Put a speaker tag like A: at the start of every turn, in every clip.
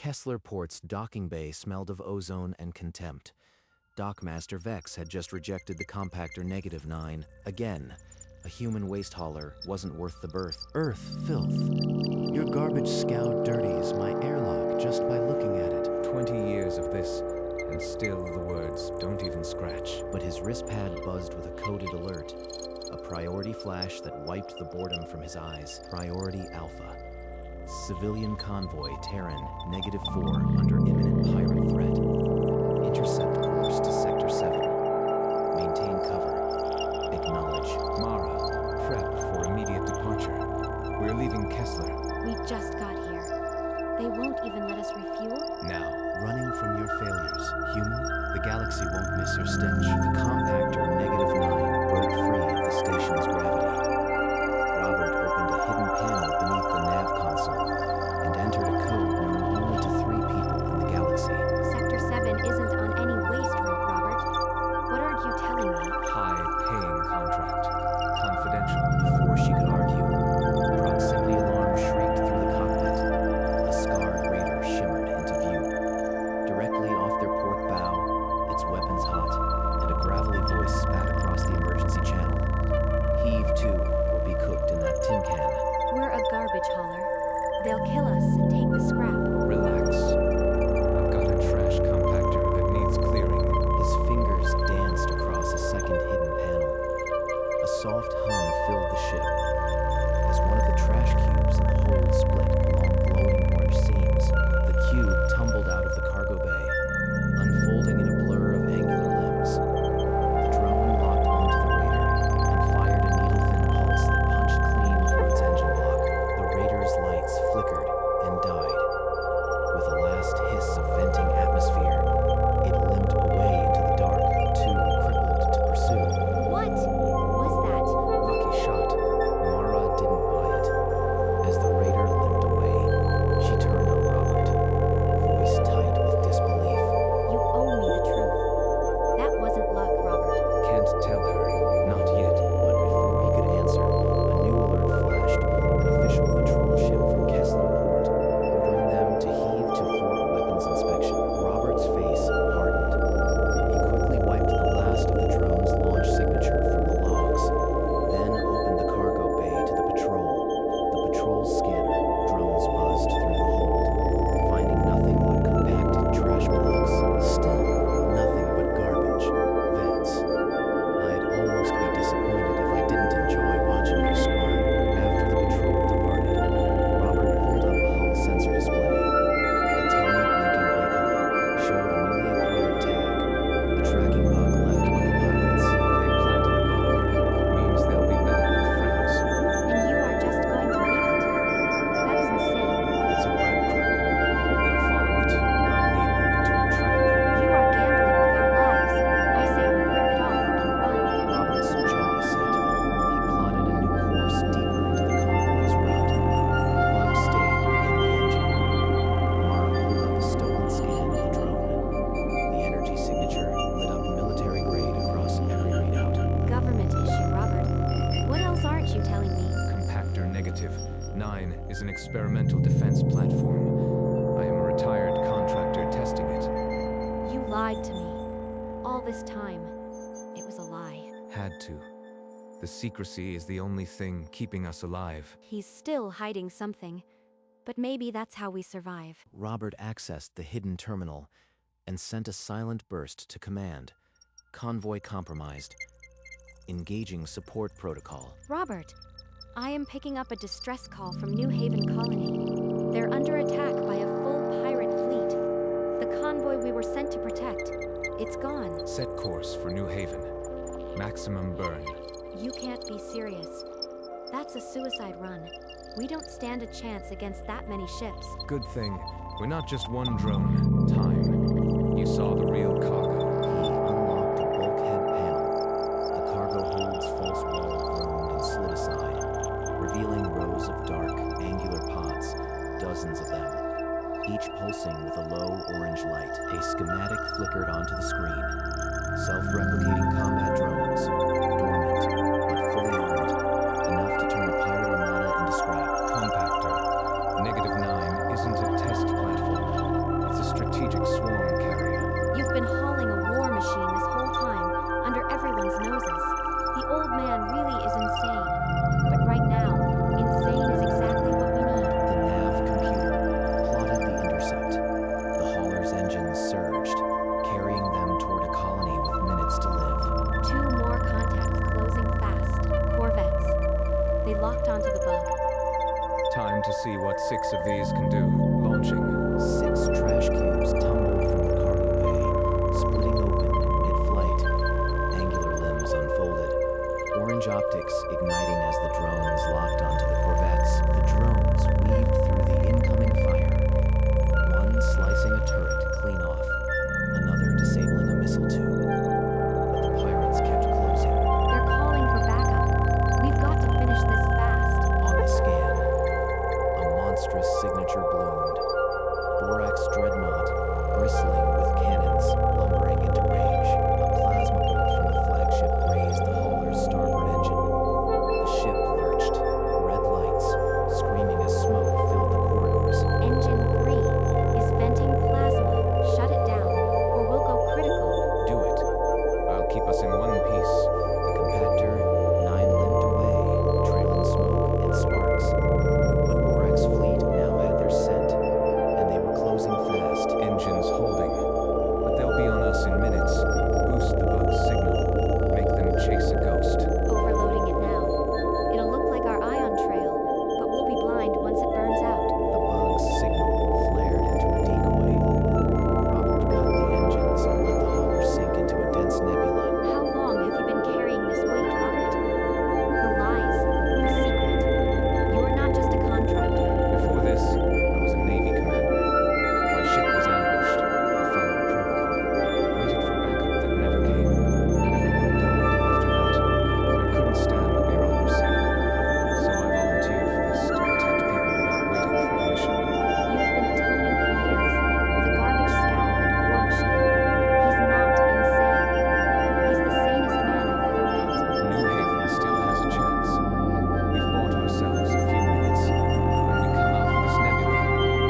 A: Kessler Port's docking bay smelled of ozone and contempt. Dockmaster Vex had just rejected the compactor -9 again. A human waste hauler wasn't worth the berth. Earth filth. Your garbage scout dirties my airlock just by looking at it.
B: 20 years of this, and still the words don't even scratch.
A: But his wrist pad buzzed with a coded alert. A priority flash that wiped the boredom from his eyes. Priority Alpha. Civilian convoy Terran -4 under imminent pirate threat. Intercept course to Sector 7. Maintain cover. Acknowledge.
B: Mara, prep for immediate departure. We're leaving Kessler.
C: We just got here. They won't even let us refuel?
B: Now.
A: Running from your failures. Human, the galaxy won't miss your stench. The compactor -9 broke free of the station's gravity. Robert opened a hidden panel beneath the nav console and entered a code known only to 3 people in the galaxy.
C: Sector 7 isn't on any waste route, Robert. What aren't you telling me?
B: High-paying contract. Confidential.
A: Before she could argue, the proximity alarm shrieked through the cockpit. A scarred raider shimmered into view. Directly off their port bow, its weapons hot, and a gravelly voice spat across the emergency channel. Heave to, or be cooked in that tin can.
C: We're a garbage hauler. They'll kill us and take the scrap.
B: Relax. I've got a trash compactor that needs clearing.
A: His fingers danced across a second hidden panel. A soft hum filled the ship. As one of the trash cubes in the hold split along glowing orange seams, the cube tumbled out of the cargo bay, unfolding in a blur of angular limbs. The drone locked onto the Raider and fired a needle-thin pulse that punched clean through its engine block. The Raider's lights flickered and died. With a last hiss of venting atmosphere, it limped away into the dark, too crippled to pursue.
C: What was that?
B: Lucky shot.
A: Mara didn't buy it. As the Raider limped away, she turned on Robert, voice tight with disbelief.
C: You owe me the truth. That wasn't luck, Robert.
B: Can't tell her. Not yet.
A: But before he could answer, a new alert flashed, an official patrol ship from Kessler Port, ordering them to heave to for a weapons inspection. Robert's face hardened. He quickly wiped the last of the drone's launch signature from the logs, then opened the cargo bay to the patrol. The patrol scanner, drones buzzed through the hold, finding nothing but compacted trash blocks. Still, nothing but garbage. Vents. I'd almost be disappointed if I didn't enjoy watching you squirm. After the patrol departed, Robert pulled up a hull sensor display. A tiny blinking icon showed a newly acquired tag, a tracking bug left by the pirates.
B: They planted a bug. Means they'll be back with friends.
C: And you are just going to leave it? That's insane.
B: It's a breadcrumb. They'll follow it. I'll lead them into a trap.
C: You are gambling with our lives. I say we rip it off and run.
A: Robert's jaw set. He plotted a new course deeper into the convoy's route. The bug stayed in the engine room. Mara pulled up a stolen scan of the drone. The energy signature lit up military grade across every readout.
C: Government issue, Robert. What else aren't you telling me?
B: Compactor -9 is an experimental defense platform. I am a retired contractor testing it.
C: You lied to me. All this time, it was a lie.
B: Had to. The secrecy is the only thing keeping us alive.
C: He's still hiding something. But maybe that's how we survive.
A: Robert accessed the hidden terminal and sent a silent burst to command. Convoy compromised. Engaging support protocol.
C: Robert, I am picking up a distress call from New Haven Colony. They're under attack by a full pirate fleet. The convoy we were sent to protect. It's gone.
B: Set course for New Haven. Maximum burn.
C: You can't be serious. That's a suicide run. We don't stand a chance against that many ships.
B: Good thing. We're not just one drone. Time. You saw the real cargo.
A: He unlocked a bulkhead panel. The cargo hold's false wall groaned and slid aside, revealing rows of dark, angular pods, dozens of them, each pulsing with a low orange light. A schematic flickered onto the screen. Self-replicating combat drones, dormant, but fully armed, enough to turn a pirate armada into scrap.
B: Compactor. -9 isn't a test platform. strategic swarm carrier.
C: You've been hauling a war machine this whole time, under everyone's noses. The old man really is insane. But right now, insane is exactly what we need.
A: The nav computer plotted the intercept. The hauler's engines surged, carrying them toward a colony with minutes to live.
C: 2 more contacts closing fast. Corvettes. They locked onto the bug.
B: Time to see what 6 of these can do. Launching.
A: 6 trash cubes tumbled from the cargo bay, splitting open in mid-flight. Angular limbs unfolded. Orange optics igniting as the drones locked onto the corvettes. The drones weaved through the incoming fire. One slicing a turret clean off, another disabling a missile tube. But the pirates kept closing.
C: They're calling for backup. We've got to finish this fast.
A: On the scan, a monstrous signature bloomed. Borax dreadnought, bristling with cannons, lumbering into range. A plasma bolt from the flagship grazed the hauler's starboard engine. The ship lurched, red lights, screaming as smoke filled the corridors.
C: Engine 3 is venting plasma. Shut it down, or we'll go critical.
B: Do it. I'll keep us in one piece.
A: The compactor, 9 limped away, trailing smoke and sparks. But Borax fleet now had their scent, and they were closing fast.
B: Engines holding. But they'll be on us in minutes. Boost the bug's signal. Make them chase a ghost.
C: Overloading it now. It'll look like our ion trail, but we'll be blind once it burns out.
A: The bug's signal flared into a decoy. Robert cut the engines and let the hauler sink into a dense nebula.
C: How long have you been carrying this weight, Robert? The lies, the secret. You're not just a contractor.
B: Before this, I was a Navy commander. My ship was ambushed. I followed protocol. Waited for backup that never came. Everyone died after that. I couldn't stand the bureaucracy. So I volunteered for this to protect people without waiting for permission.
C: You've been atoning for years with a garbage scow and a war machine. He's not insane. He's the sanest man I've ever met.
B: New Haven still has a chance. We've bought ourselves a few minutes. When we come out of this nebula,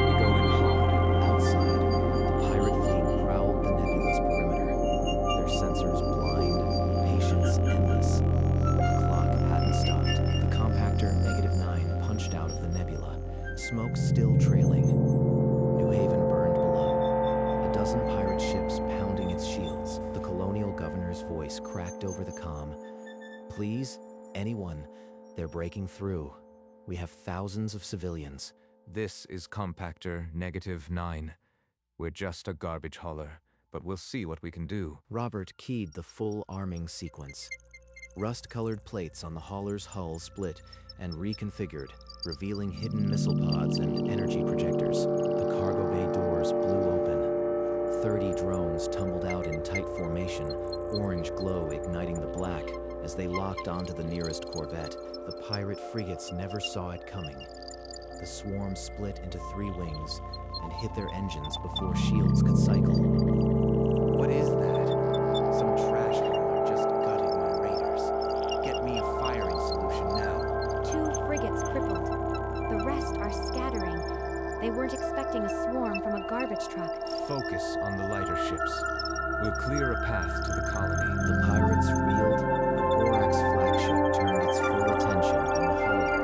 B: we go in hard.
A: Outside, the pirate fleet prowled the nebula's perimeter. Their sensors blind, patience endless. The clock hadn't stopped. The compactor -9 punched out of the nebula, smoke still trailing. New Haven burned below. A dozen pirate ships pounding its shields. The colonial governor's voice cracked over the comm. Please, anyone, they're breaking through. We have thousands of civilians.
B: This is Compactor -9. We're just a garbage hauler, but we'll see what we can do.
A: Robert keyed the full arming sequence. Rust-colored plates on the hauler's hull split and reconfigured, revealing hidden missile pods and energy projectors. The cargo bay doors blew open. 30 drones tumbled out in tight formation, orange glow igniting the black as they locked onto the nearest corvette. The pirate frigates never saw it coming. The swarm split into 3 wings and hit their engines before shields could cycle. What is that? Some trash hauler just gutted my raiders. Get me a firing solution now.
C: 2 frigates crippled. The rest are scattering. They weren't expecting a swarm from a garbage truck.
B: Focus on the lighter ships. We'll clear a path to the colony.
A: The pirates reeled, but Borax flagship turned its full attention on the hauler,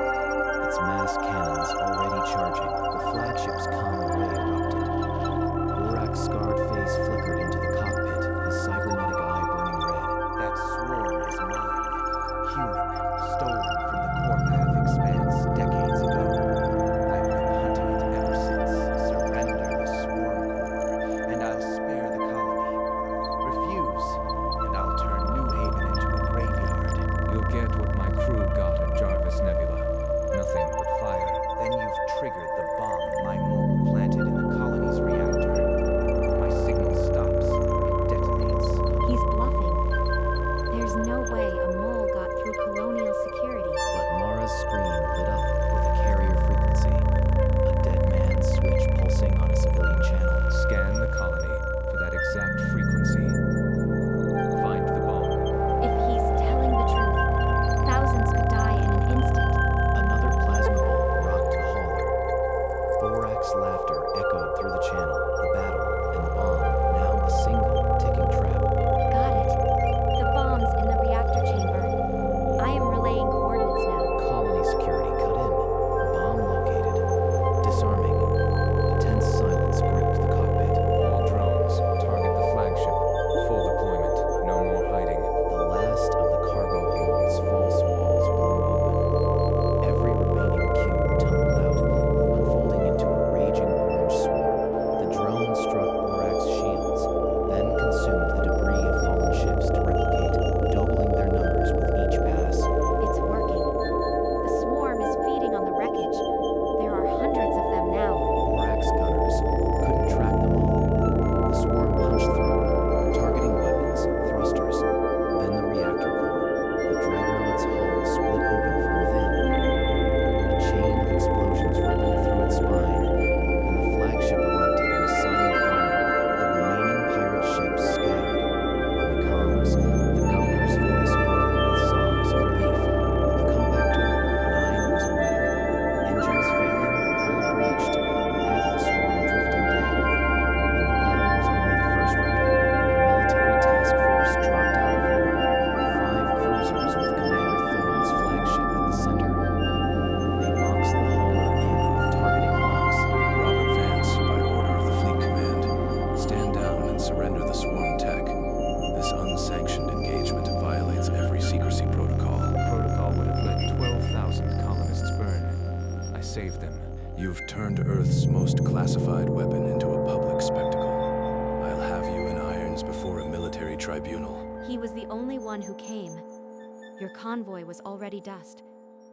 A: its mass cannons already charging. The flagship's comm array erupted. Borax's scarred face flickered into the cockpit, his cybernetic eye burning red. That swarm is mine. Human, stolen from the Corvath expanse decades ago. I've been hunting it ever since. Surrender the swarm core, and I'll spare the colony. Refuse, and I'll turn New Haven into a graveyard.
B: You'll get what my crew got at Jarvis Nebula. Nothing but fire.
A: Then you've triggered the bomb my mole planted in the
B: save them.
D: You've turned Earth's most classified weapon into a public spectacle. I'll have you in irons before a military tribunal.
C: He was the only one who came. Your convoy was already dust.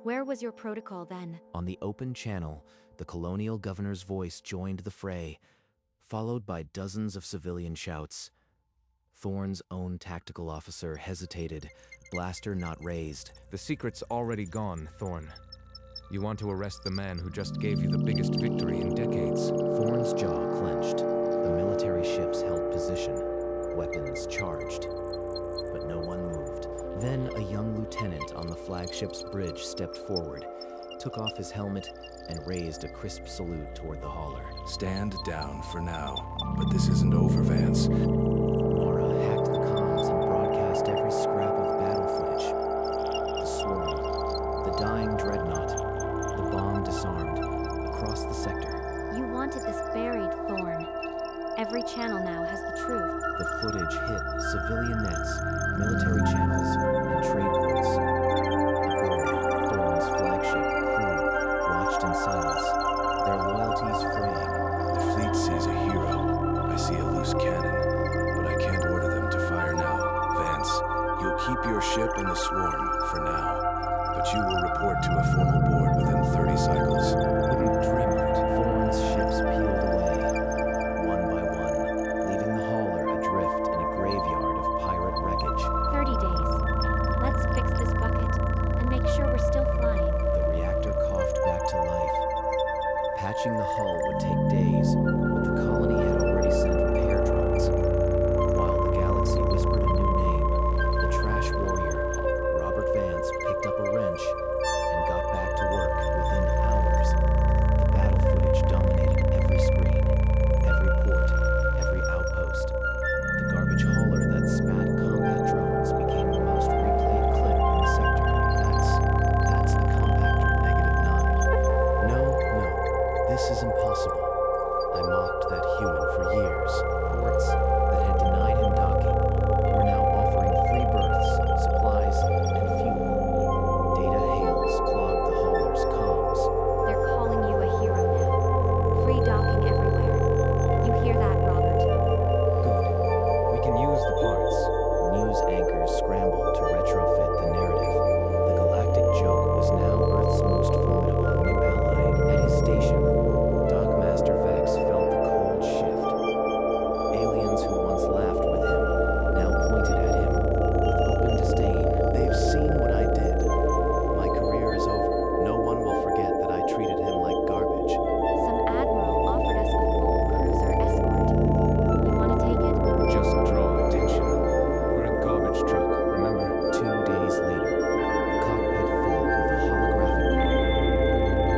C: Where was your protocol then?
A: On the open channel, the colonial governor's voice joined the fray, followed by dozens of civilian shouts. Thorne's own tactical officer hesitated, blaster not raised.
B: The secret's already gone, Thorne. You want to arrest the man who just gave you the biggest victory in decades.
A: Thorne's jaw clenched. The military ships held position, weapons charged. But no one moved. Then a young lieutenant on the flagship's bridge stepped forward, took off his helmet, and raised a crisp salute toward the hauler.
D: Stand down for now, but this isn't over, Vance.
A: Mara hacked the comms and broadcast every scrap of battle footage. The swarm, the dying dreadnought, the bomb disarmed, across the sector.
C: You wanted this buried, Thorne. Every channel now has the truth.
A: The footage hit civilian nets, military channels, and trade ports. Aboard Thorne's flagship, crew watched in silence, their loyalties fraying.
D: The fleet sees a hero. I see a loose cannon, but I can't order them to fire now. Vance, you'll keep your ship in the swarm for now, but you will report to a formal board within 30 cycles.
A: Wouldn't dream of it. Thorne's ships peeled away, one by one, leaving the hauler adrift in a graveyard of pirate wreckage.
C: 30 days. Let's fix this bucket and make sure we're still flying.
A: The reactor coughed back to life. Patching the hull would take days, but the colony had already sent repair drones. While the galaxy whispered a new name, the trash warrior, Robert Vance, picked up a wrench and got back to work within hours. The battle footage dominated every screen, every port, every outpost. The garbage hauler that spat combat drones became the most replayed clip in the sector. That's the compactor -9. No, this is impossible. I mocked that human for years. Ports that had denied him docking were now offering free berths, supplies, and fuel. Data hails clogged the hauler's comms.
C: They're calling you a hero now. Free docking everywhere. You hear that, Robert?
B: Good. We can use the parts.
A: News anchors scrambled to retrofit the narrative. The galactic joke was now Earth's most formidable new ally. At his station, Dockmaster Vex felt the cold shift. Aliens who once laughed with him now pointed at him with open disdain. They've seen what I did. My career is over. No one will forget that I treated him like garbage.
C: Some admiral offered us a full cruiser escort. You want to take it?
B: Just draw attention. We're a garbage truck, remember?
A: 2 days later, the cockpit filled with a holographic corner.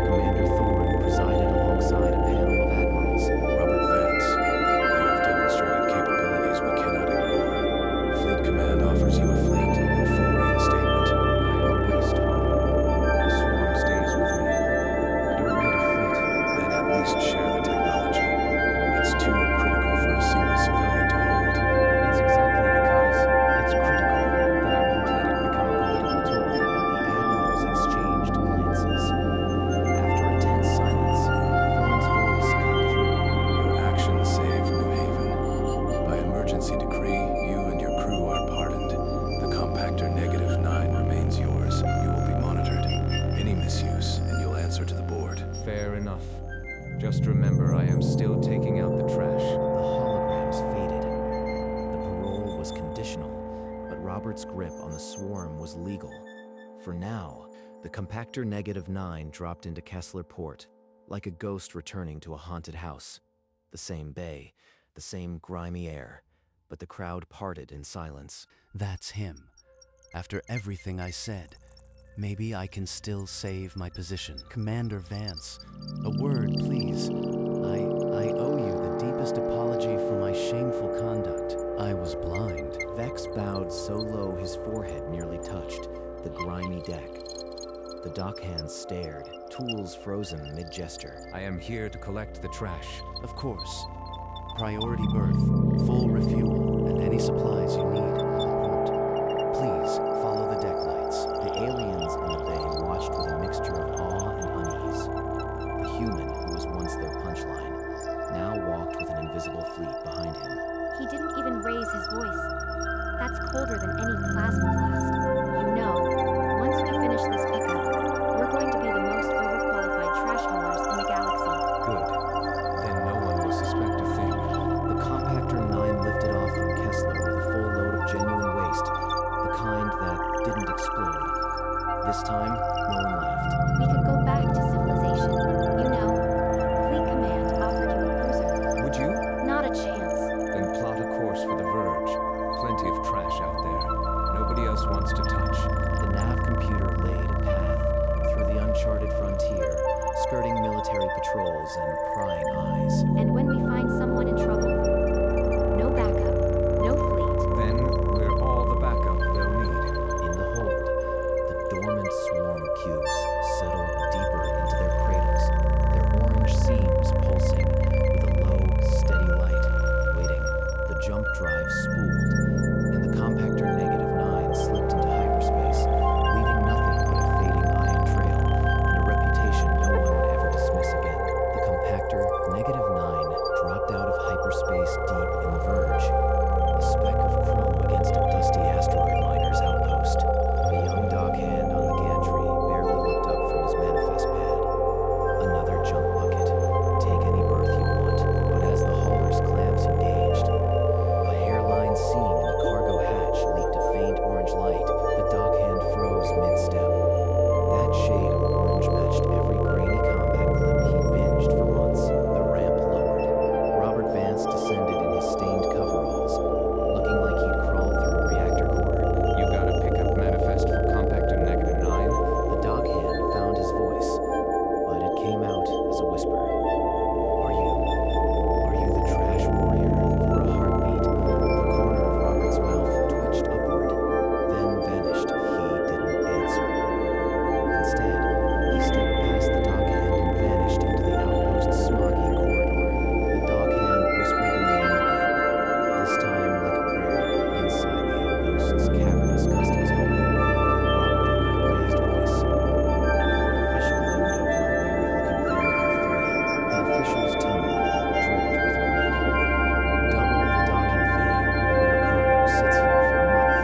A: Commander Thorne presided alongside a panel of admirals.
D: Robert Vance, you have demonstrated capabilities we cannot ignore. Fleet Command offers you a fleet and full reinstatement.
B: I am a waste hauler. The swarm stays with me. I don't need a fleet.
D: Then at least share the technology. It's too critical for a single civilian to hold.
B: It's exactly because it's critical that I won't let it become a political tool.
A: The admirals exchanged glances. After a tense silence, Thorne's voice cut through.
D: Your actions saved New Haven. By emergency decree, you and your crew are pardoned. The compactor -9 remains yours. You will be monitored. Any misuse, and you'll answer to the board.
B: Fair enough. Just remember, I am still taking out the trash.
A: The holograms faded. The parole was conditional, but Robert's grip on the swarm was legal. For now, the compactor -9 dropped into Kessler Port, like a ghost returning to a haunted house. The same bay, the same grimy air, but the crowd parted in silence. That's him. After everything I said, maybe I can still save my position. Commander Vance, a word, please. I owe you the deepest apology for my shameful conduct. I was blind. Vex bowed so low his forehead nearly touched the grimy deck. The dockhands stared, tools frozen mid-gesture.
B: I am here to collect the trash.
A: Of course. Priority berth, full refuel, and any supplies you need in the port. Please follow the deck lights. The aliens in the bay watched with a mixture of awe and unease. human who was once their punchline, now walked with an invisible fleet behind him.
C: He didn't even raise his voice. That's colder than any plasma blast. You know, once we finish this pickup, we're going to be the most overqualified trash haulers in the galaxy.
B: Good. Then no one will suspect a thing.
A: The Compactor 9 lifted off from Kessler with a full load of genuine waste, the kind that didn't explode. This time, no one laughed.
C: We could go back to civilization. You know, Fleet Command offered you a cruiser.
B: Would you?
C: Not a chance.
B: Then plot a course for the Verge. Plenty of trash out there. Nobody else wants to touch.
A: The nav computer laid a path through the uncharted frontier, skirting military patrols and prying eyes.
C: And when we find someone in trouble, no backup, no fleet.
B: Then we're all the backup they'll need.
A: In the hold, the dormant swarm cubes settled deeper into their cradles, their orange seams pulsing with a low, steady light. Waiting, the jump drive spooled, and the Compactor -9 slipped into hyperspace, leaving nothing but a fading ion trail and a reputation no one would ever dismiss again. The Compactor -9 dropped out of hyperspace deep in the Verge, a speck of chrome against a dusty asteroid miner's outpost. A young dockhand on the gantry barely looked up from his manifest pad. Another junk bucket. Take any berth you want, but as the hauler's clamps engaged, a hairline seam in the cargo hatch leaked a faint orange light. The dockhand froze mid-step. That shade of orange matched every grainy combat clip he'd binged for months. The ramp lowered. Robert Vance descended in his stained coveralls, looking like he'd crawled through a reactor core.
B: You got a pickup manifest for Compactor -9?
A: The dockhand found his voice, but it came out as a whisper. Are you the trash warrior? For a heartbeat, the corner of Robert's mouth twitched upward, then vanished. He didn't answer. Instead, he stepped past the dockhand and vanished into the outpost's smoggy corridor. The dockhand whispered the name again, this time like a prayer, inside the outpost's cavernous customs hall. Robert heard a raised voice. A port official loomed over a weary-looking family of three. The official's tone dripped with greed. Double the docking fee, or your cargo sits here for a month.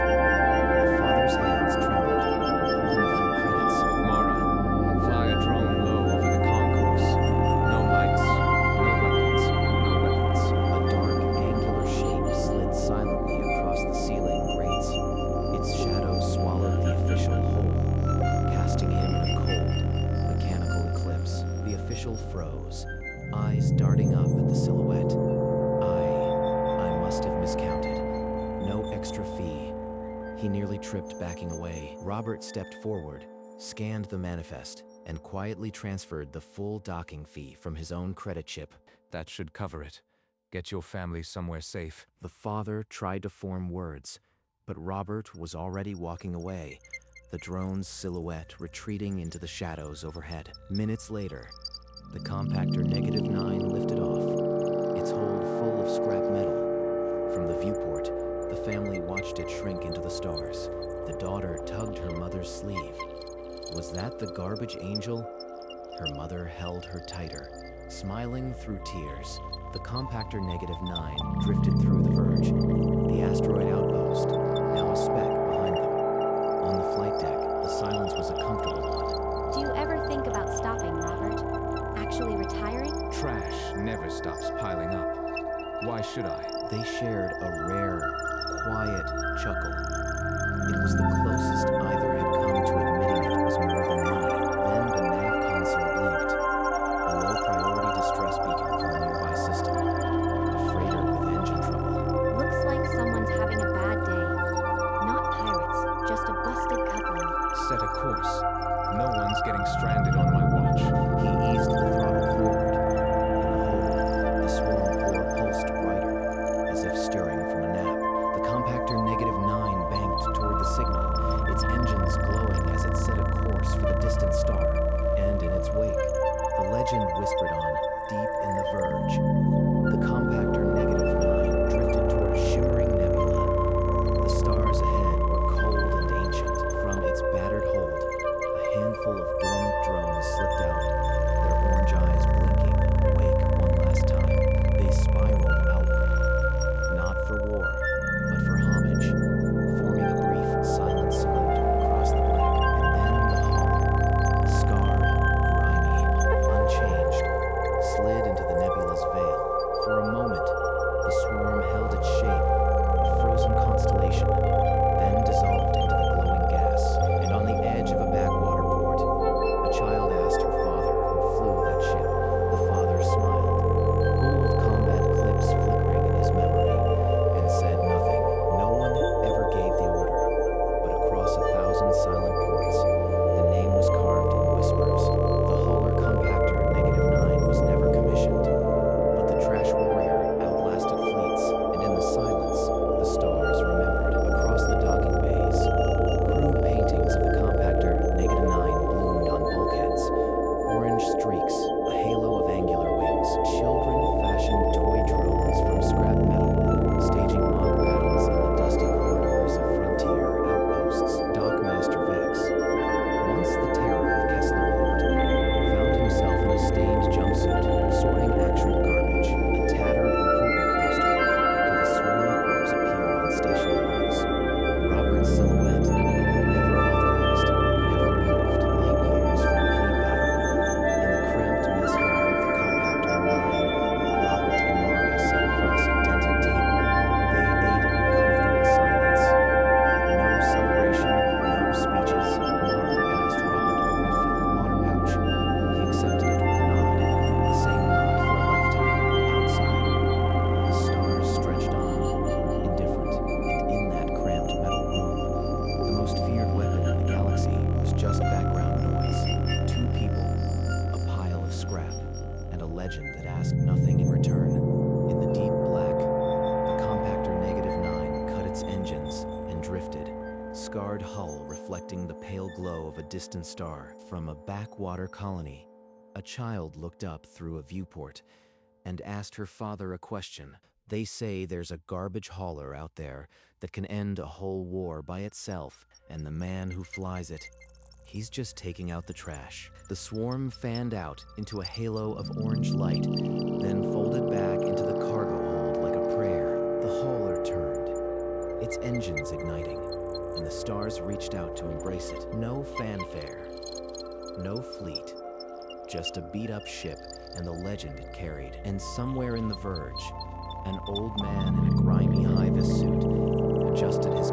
A: The father's hands trembled, holding a few credits.
B: Mara, fly a drone low over the concourse. No lights, no weapons, no weapons.
A: A dark, angular shape slid silently across the ceiling grates. Its shadow swallowed the official whole, casting him in a cold, mechanical eclipse. The official froze, eyes darting up at the silhouette. I must have miscounted. No extra fee. He nearly tripped backing away. Robert stepped forward, scanned the manifest, and quietly transferred the full docking fee from his own credit chip.
B: That should cover it. Get your family somewhere safe.
A: The father tried to form words, but Robert was already walking away, the drone's silhouette retreating into the shadows overhead. Minutes later, the Compactor -9 lifted off, its hold full of scrap metal. From the viewport, the family watched it shrink into the stars. The daughter tugged her mother's sleeve. Was that the garbage angel? Her mother held her tighter, smiling through tears. The Compactor -9 drifted through the Verge, the asteroid outpost, now a speck behind them. On the flight deck, the silence was a comfortable one.
C: Do you ever think about stopping, Robert? Actually retiring?
B: Trash never stops piling up. Why should I?
A: They shared a rare, quiet chuckle. It was the closest either had come to admitting it was more than money. Then the nav console blinked. A low-priority distress beacon from a nearby system. A freighter with engine trouble.
C: Looks like someone's having a bad day. Not pirates, just a busted coupling.
B: Set a course. No one's getting stranded on my watch.
A: He eased the throttle forward. In the hold, the swarm core pulsed brighter, as if stirring from a nap. The Compactor -9 banked toward the signal, its engines glowing as it scarred hull reflecting the pale glow of a distant star. From a backwater colony, a child looked up through a viewport and asked her father a question. They say there's a garbage hauler out there that can end a whole war by itself, and the man who flies it, he's just taking out the trash. The swarm fanned out into a halo of orange light, then folded back into the cargo hold like a prayer. The hauler turned, its engines igniting, and the stars reached out to embrace it. No fanfare, no fleet, just a beat-up ship and the legend it carried. And somewhere in the verge, an old man in a grimy high-vis suit adjusted his